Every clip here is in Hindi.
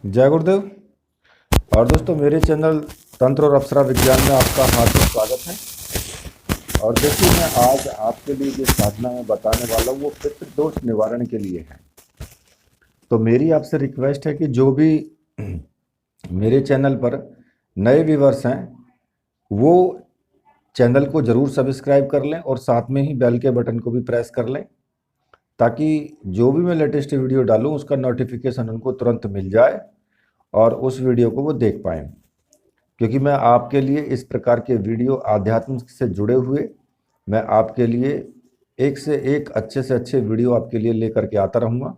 जय गुरुदेव। और दोस्तों, मेरे चैनल तंत्र और अप्सरा विज्ञान में आपका हार्दिक स्वागत है। और देखिए, मैं आज आपके लिए जो साधना मैं बताने वाला हूँ वो पितृ दोष निवारण के लिए है। तो मेरी आपसे रिक्वेस्ट है कि जो भी मेरे चैनल पर नए व्यूवर्स हैं वो चैनल को ज़रूर सब्सक्राइब कर लें और साथ में ही बेल के बटन को भी प्रेस कर लें, ताकि जो भी मैं लेटेस्ट वीडियो डालूं उसका नोटिफिकेशन उनको तुरंत मिल जाए और उस वीडियो को वो देख पाएँ। क्योंकि मैं आपके लिए इस प्रकार के वीडियो आध्यात्म से जुड़े हुए मैं आपके लिए एक से एक अच्छे से अच्छे वीडियो आपके लिए लेकर के आता रहूँगा।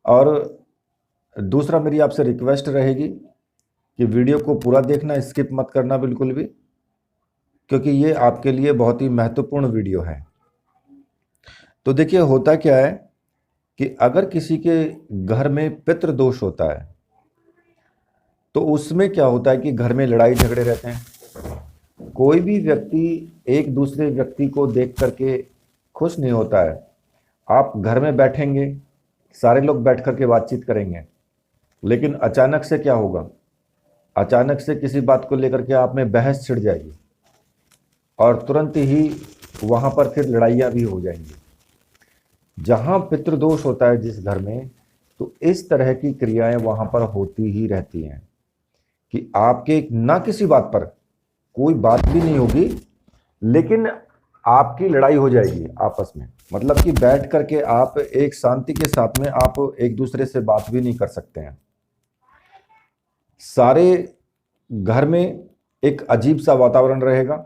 और दूसरा, मेरी आपसे रिक्वेस्ट रहेगी कि वीडियो को पूरा देखना, स्किप मत करना बिल्कुल भी, क्योंकि ये आपके लिए बहुत ही महत्वपूर्ण वीडियो है। तो देखिए, होता क्या है कि अगर किसी के घर में पितृ दोष होता है तो उसमें क्या होता है कि घर में लड़ाई झगड़े रहते हैं। कोई भी व्यक्ति एक दूसरे व्यक्ति को देख करके खुश नहीं होता है। आप घर में बैठेंगे, सारे लोग बैठ करके बातचीत करेंगे, लेकिन अचानक से क्या होगा, अचानक से किसी बात को लेकर के आप में बहस छिड़ जाएगी और तुरंत ही वहाँ पर फिर लड़ाइयाँ भी हो जाएंगी। जहाँ पितृदोष होता है जिस घर में, तो इस तरह की क्रियाएं वहाँ पर होती ही रहती हैं कि आपके ना किसी बात पर कोई बात भी नहीं होगी, लेकिन आपकी लड़ाई हो जाएगी आपस में। मतलब कि बैठ करके आप एक शांति के साथ में आप एक दूसरे से बात भी नहीं कर सकते हैं। सारे घर में एक अजीब सा वातावरण रहेगा।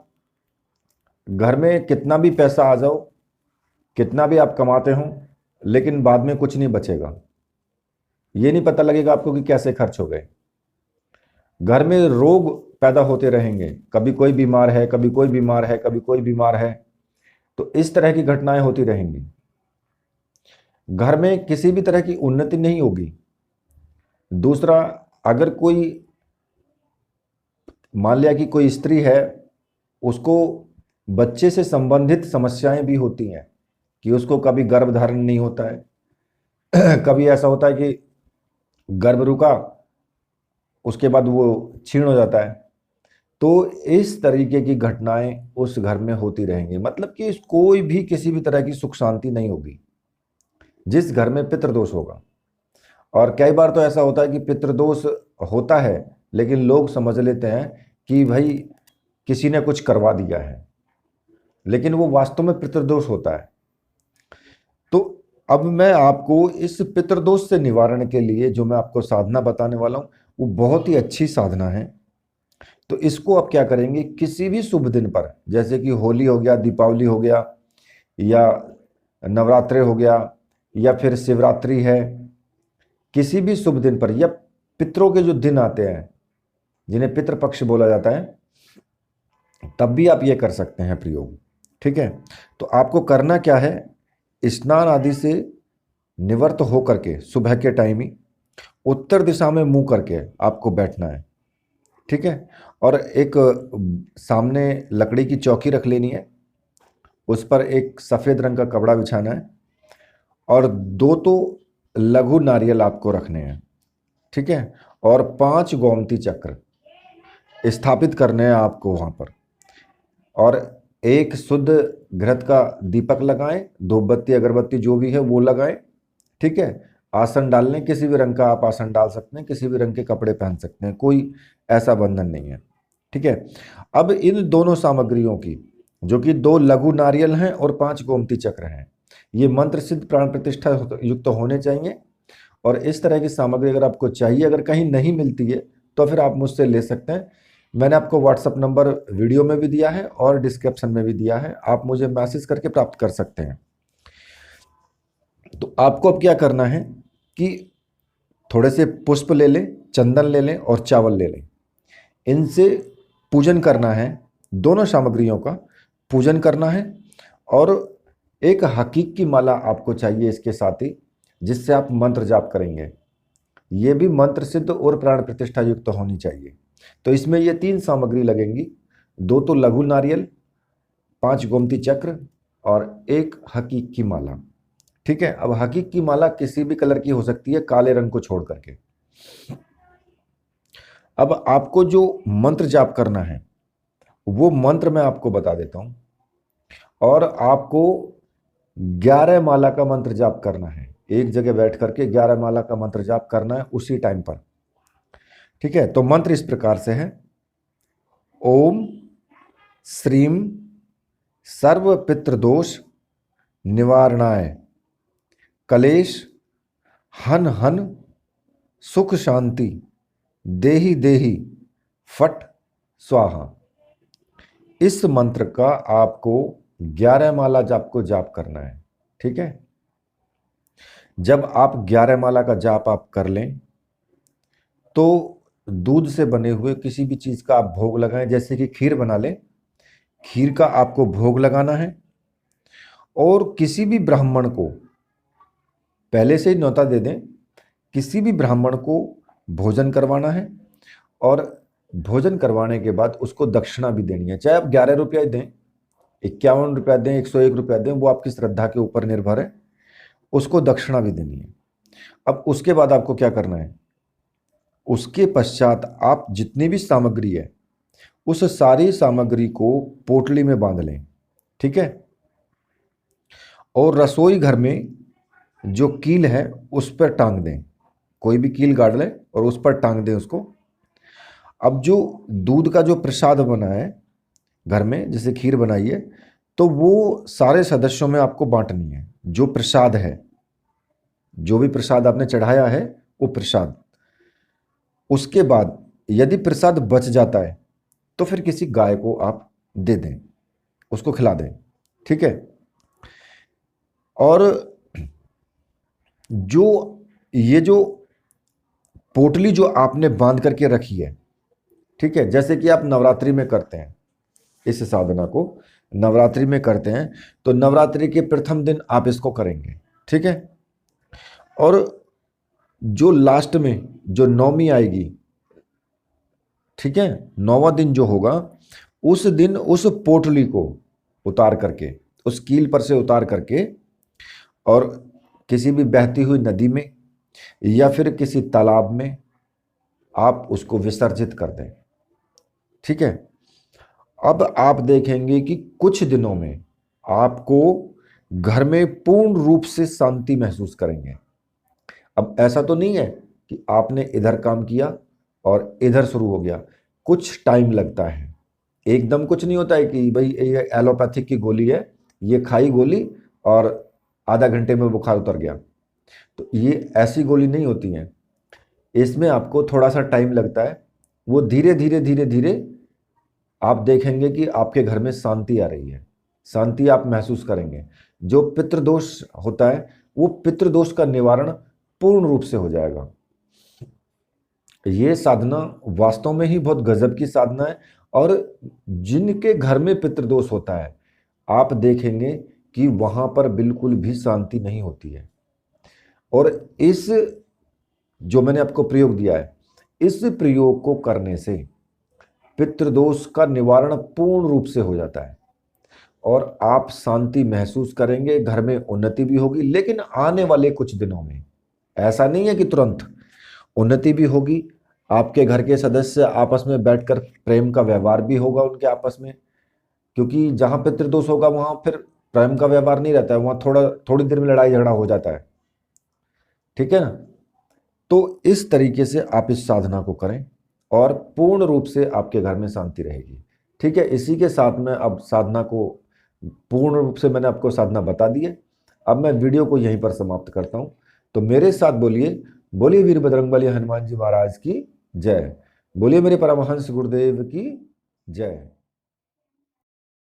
घर में कितना भी पैसा आ जाओ, कितना भी आप कमाते हो, लेकिन बाद में कुछ नहीं बचेगा। ये नहीं पता लगेगा आपको कि कैसे खर्च हो गए। घर में रोग पैदा होते रहेंगे, कभी कोई बीमार है, कभी कोई बीमार है, कभी कोई बीमार है। तो इस तरह की घटनाएं होती रहेंगी। घर में किसी भी तरह की उन्नति नहीं होगी। दूसरा, अगर कोई मान लिया कि कोई स्त्री है, उसको बच्चे से संबंधित समस्याएं भी होती हैं कि उसको कभी गर्भ धारण नहीं होता है कभी ऐसा होता है कि गर्भ रुका, उसके बाद वो क्षीण हो जाता है। तो इस तरीके की घटनाएं उस घर में होती रहेंगी। मतलब कि कोई भी किसी भी तरह की सुख शांति नहीं होगी जिस घर में पितृदोष होगा। और कई बार तो ऐसा होता है कि पितृदोष होता है, लेकिन लोग समझ लेते हैं कि भाई किसी ने कुछ करवा दिया है, लेकिन वो वास्तव में पितृदोष होता है। तो अब मैं आपको इस पितृदोष से निवारण के लिए जो मैं आपको साधना बताने वाला हूँ वो बहुत ही अच्छी साधना है। तो इसको आप क्या करेंगे, किसी भी शुभ दिन पर, जैसे कि होली हो गया, दीपावली हो गया, या नवरात्रे हो गया, या फिर शिवरात्रि है, किसी भी शुभ दिन पर, या पितरों के जो दिन आते हैं जिन्हें पितृपक्ष बोला जाता है, तब भी आप ये कर सकते हैं प्रयोग। ठीक है। तो आपको करना क्या है, स्नान आदि से निवृत्त हो करके सुबह के टाइम ही उत्तर दिशा में मुंह करके आपको बैठना है। ठीक है। और एक सामने लकड़ी की चौकी रख लेनी है, उस पर एक सफ़ेद रंग का कपड़ा बिछाना है और 2 तो लघु नारियल आपको रखने हैं। ठीक है। और 5 गोमती चक्र स्थापित करने हैं आपको वहाँ पर। और एक शुद्ध घृत का दीपक लगाएं, धूपबत्ती अगरबत्ती जो भी है वो लगाएं। ठीक है। आसन डालने, किसी भी रंग का आप आसन डाल सकते हैं, किसी भी रंग के कपड़े पहन सकते हैं, कोई ऐसा बंधन नहीं है। ठीक है। अब इन दोनों सामग्रियों की, जो कि 2 लघु नारियल हैं और 5 गोमती चक्र हैं, ये मंत्र सिद्ध प्राण प्रतिष्ठा युक्त होने चाहिए। और इस तरह की सामग्री अगर आपको चाहिए, अगर कहीं नहीं मिलती है तो फिर आप मुझसे ले सकते हैं। मैंने आपको व्हाट्सअप नंबर वीडियो में भी दिया है और डिस्क्रिप्शन में भी दिया है, आप मुझे मैसेज करके प्राप्त कर सकते हैं। तो आपको अब क्या करना है कि थोड़े से पुष्प ले लें, चंदन ले लें और चावल ले लें। इनसे पूजन करना है, दोनों सामग्रियों का पूजन करना है। और एक हकीक की माला आपको चाहिए इसके साथ ही, जिससे आप मंत्र जाप करेंगे। ये भी मंत्र सिद्ध और प्राण प्रतिष्ठा युक्त होनी चाहिए। तो इसमें ये 3 सामग्री लगेंगी, 2 तो लघु नारियल, 5 गोमती चक्र और 1 हकीक की माला। ठीक है। अब हकीक की माला किसी भी कलर की हो सकती है, काले रंग को छोड़ करके। अब आपको जो मंत्र जाप करना है वो मंत्र मैं आपको बता देता हूं, और आपको 11 माला का मंत्र जाप करना है। एक जगह बैठ करके 11 माला का मंत्र जाप करना है उसी टाइम पर। ठीक है, तो मंत्र इस प्रकार से है। ओम श्रीम सर्व पितृदोष निवारणाय कलेश हन हन सुख शांति देहि देहि फट स्वाहा। इस मंत्र का आपको 11 माला जाप को जाप करना है। ठीक है, जब आप 11 माला का जाप आप कर लें तो दूध से बने हुए किसी भी चीज का आप भोग लगाएं, जैसे कि खीर बना लें, खीर का आपको भोग लगाना है। और किसी भी ब्राह्मण को पहले से ही न्योता दे दें, किसी भी ब्राह्मण को भोजन करवाना है, और भोजन करवाने के बाद उसको दक्षिणा भी देनी है। चाहे आप 11 रुपया दें, 51 रुपया दें, 101 रुपया दें, वो आपकी श्रद्धा के ऊपर निर्भर है, उसको दक्षिणा भी देनी है। अब उसके बाद आपको क्या करना है, उसके पश्चात आप जितनी भी सामग्री है उस सारी सामग्री को पोटली में बांध लें। ठीक है, और रसोई घर में जो कील है उस पर टांग दें, कोई भी कील गाड़ लें और उस पर टांग दें उसको। अब जो दूध का जो प्रसाद बना है घर में, जैसे खीर बनाई है, तो वो सारे सदस्यों में आपको बांटनी है। जो प्रसाद है, जो भी प्रसाद आपने चढ़ाया है वो प्रसाद। उसके बाद यदि प्रसाद बच जाता है तो फिर किसी गाय को आप दे दें, उसको खिला दें। ठीक है, और जो पोटली जो आपने बांध करके रखी है, ठीक है, जैसे कि आप नवरात्रि में करते हैं, इस साधना को नवरात्रि में करते हैं, तो नवरात्रि के प्रथम दिन आप इसको करेंगे। ठीक है, और जो लास्ट में जो नौमी आएगी, ठीक है, 9वां दिन जो होगा, उस दिन उस पोटली को उतार करके, उस कील पर से उतार करके, और किसी भी बहती हुई नदी में या फिर किसी तालाब में आप उसको विसर्जित कर दें। ठीक है, अब आप देखेंगे कि कुछ दिनों में आपको घर में पूर्ण रूप से शांति महसूस करेंगे। अब ऐसा तो नहीं है कि आपने इधर काम किया और इधर शुरू हो गया, कुछ टाइम लगता है। एकदम कुछ नहीं होता है कि भाई ये एलोपैथिक की गोली है, ये खाई गोली और आधा घंटे में बुखार उतर गया, तो ये ऐसी गोली नहीं होती है। इसमें आपको थोड़ा सा टाइम लगता है। वो धीरे धीरे धीरे धीरे आप देखेंगे कि आपके घर में शांति आ रही है, शांति आप महसूस करेंगे। जो पितृदोष होता है वो पितृदोष का निवारण पूर्ण रूप से हो जाएगा। ये साधना वास्तव में ही बहुत गजब की साधना है, और जिनके घर में पितृदोष होता है आप देखेंगे कि वहां पर बिल्कुल भी शांति नहीं होती है। और इस जो मैंने आपको प्रयोग दिया है, इस प्रयोग को करने से पितृदोष का निवारण पूर्ण रूप से हो जाता है, और आप शांति महसूस करेंगे, घर में उन्नति भी होगी। लेकिन आने वाले कुछ दिनों में ऐसा नहीं है कि तुरंत उन्नति भी होगी, आपके घर के सदस्य आपस में बैठकर प्रेम का व्यवहार भी होगा उनके आपस में, क्योंकि जहां पितृदोष होगा वहां फिर प्रेम का व्यवहार नहीं रहता है, वहां थोड़ी देर में लड़ाई झगड़ा हो जाता है। ठीक है ना, तो इस तरीके से आप इस साधना को करें और पूर्ण रूप से आपके घर में शांति रहेगी। ठीक है, इसी के साथ में अब साधना को पूर्ण रूप से मैंने आपको साधना बता दी है। अब मैं वीडियो को यहीं पर समाप्त करता हूं। तो मेरे साथ बोलिए, बोलिए वीर बजरंगबली हनुमान जी महाराज की जय, बोलिए मेरे परमहंस गुरुदेव की जय।